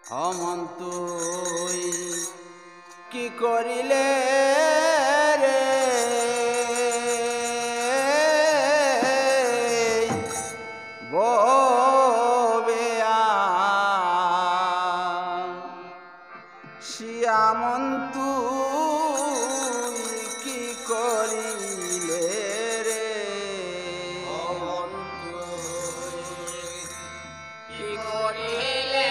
হমন্তুই কি করিলে রে ববেয়া শিয়ামন্তুই কি করিলে রে হমন্তুই কি করিলে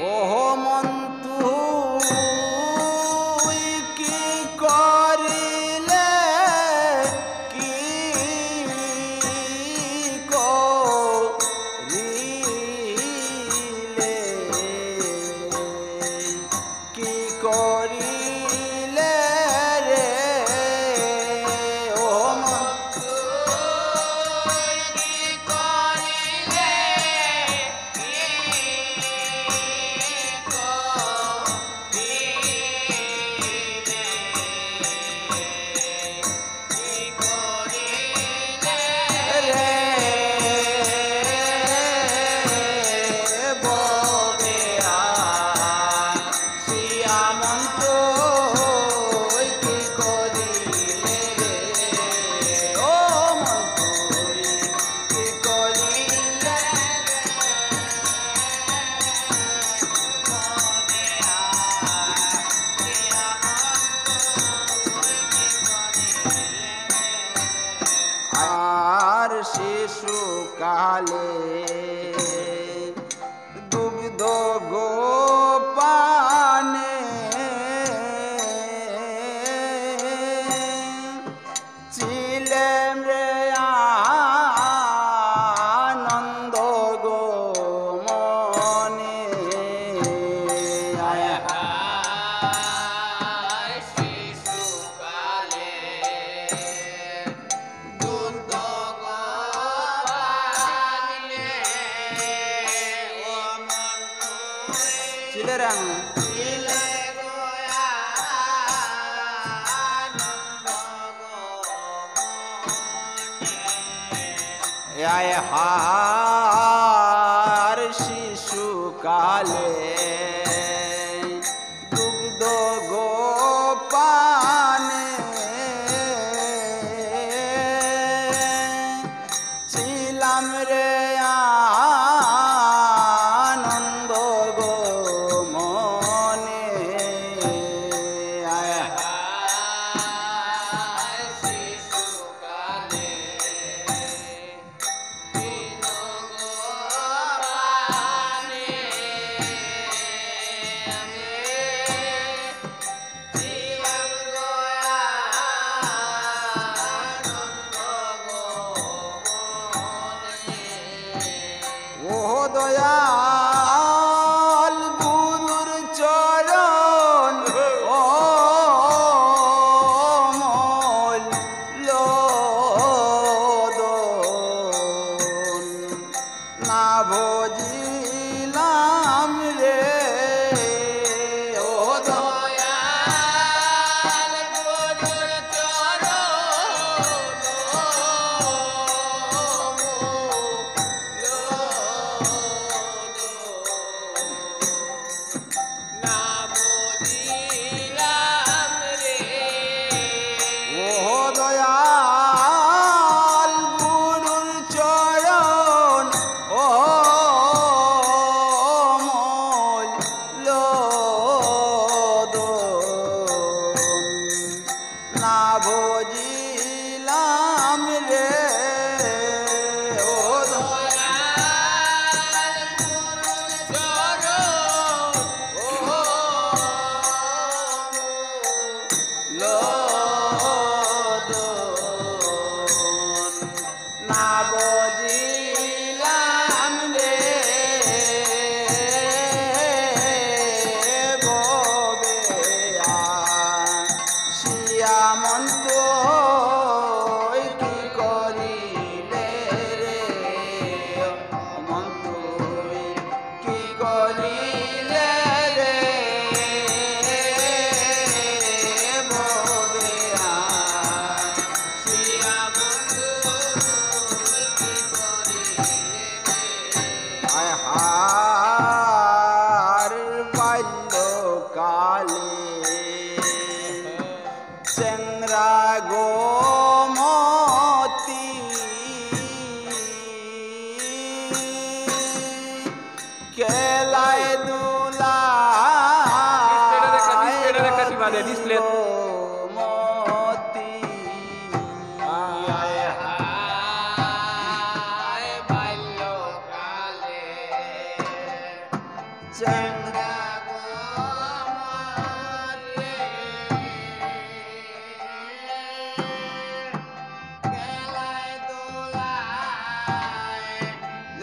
ওহো মন্তুই কি করিলে কি করিলে কি করিলে রে ও আর শিশুকালে দুগ্ধ গোপানে ছিলেম রে আনন্দ গো মনে আয় চিলেরাং আয় হার শিশুকালে দুগ্ধ গোপানে ছিলাম রে আনন্দ গো মনে আয় ও দয়াল গুরুর চরণ ও মূল্যদন না ভজিলাম রে ও দয়াল গুরুর চরণ না বুঝিলাম রে ও দয়াল গুরুর চরণ ও মূল্যদন না ভজিলাম রে ও দয়াল গুরুর চরণ লদন না বজিলাম রে ববেয়া শিয়ামন্ত কি করিলে রে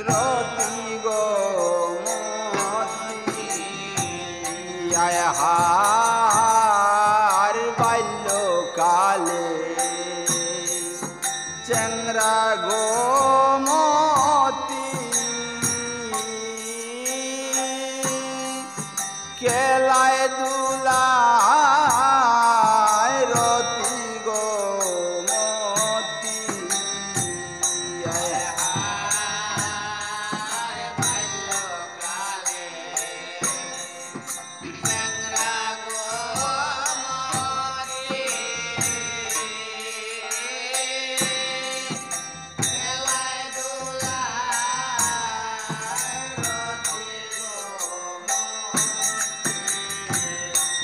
রতি গো মতি আয় হার বাল্যকালে চ্যাংরা গো মতি খেলায় দুলায় রতি গো মতি আয়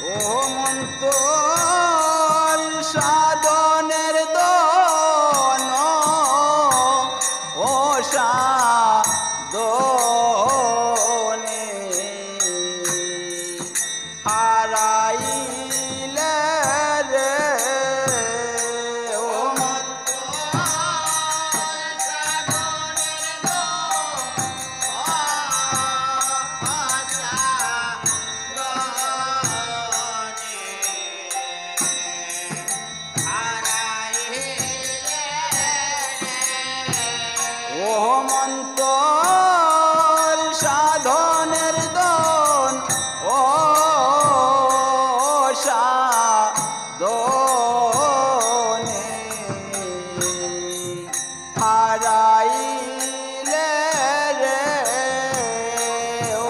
ও মন্তর সাধনের দন ও সাধনে হারাইলে রে ও ও মন্তর সাধনের দন ও সাধনে হারাইলে রে ও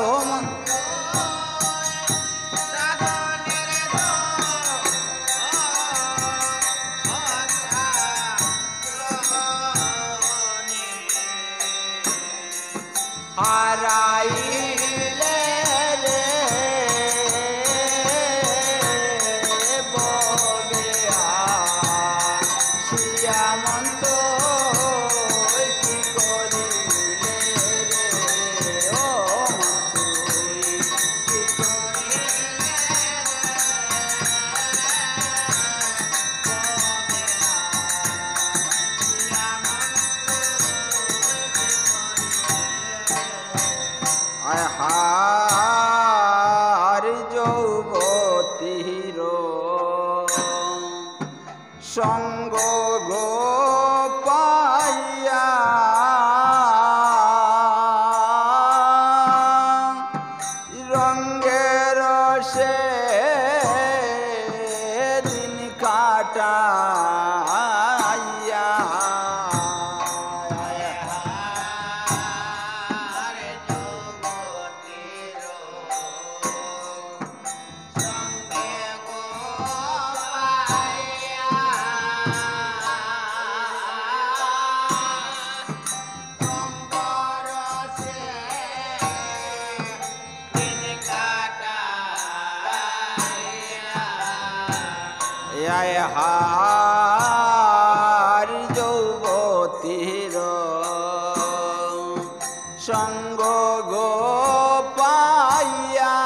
হারাইলে রে ববে শিয়া মন্ত কি করিলে রে ও মন্তুই কি আয় হার যৌবতীর সঙ্গ গো পাইয়া রঙ্গের সে দিন কাটাইয়া আয় হার যৌবতীর সঙ্গ গো পাইয়া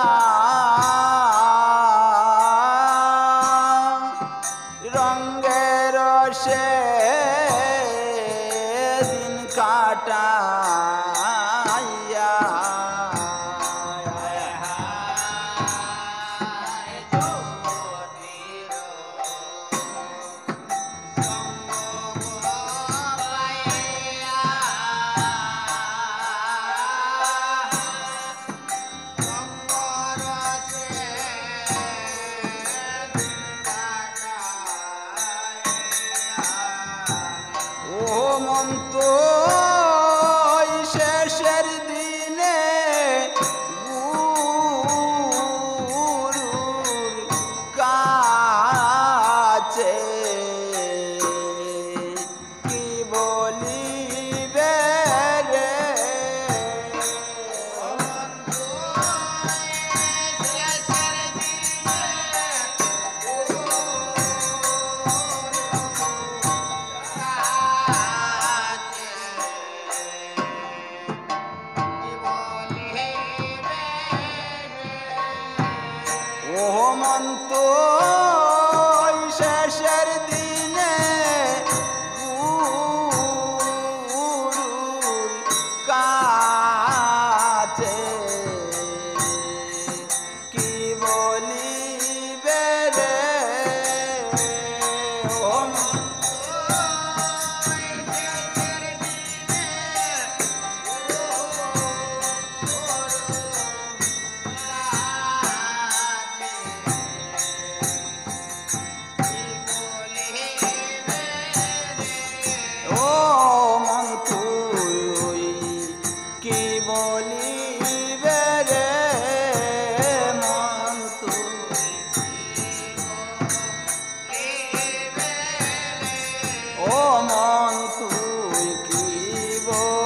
রঙ্গের সে দিন কাটাইয়া ও মন্ত শেষের দিনে গুরুর কাছে কি বলিবে রে ও মন্ত শেষের দিনে গুরুর গো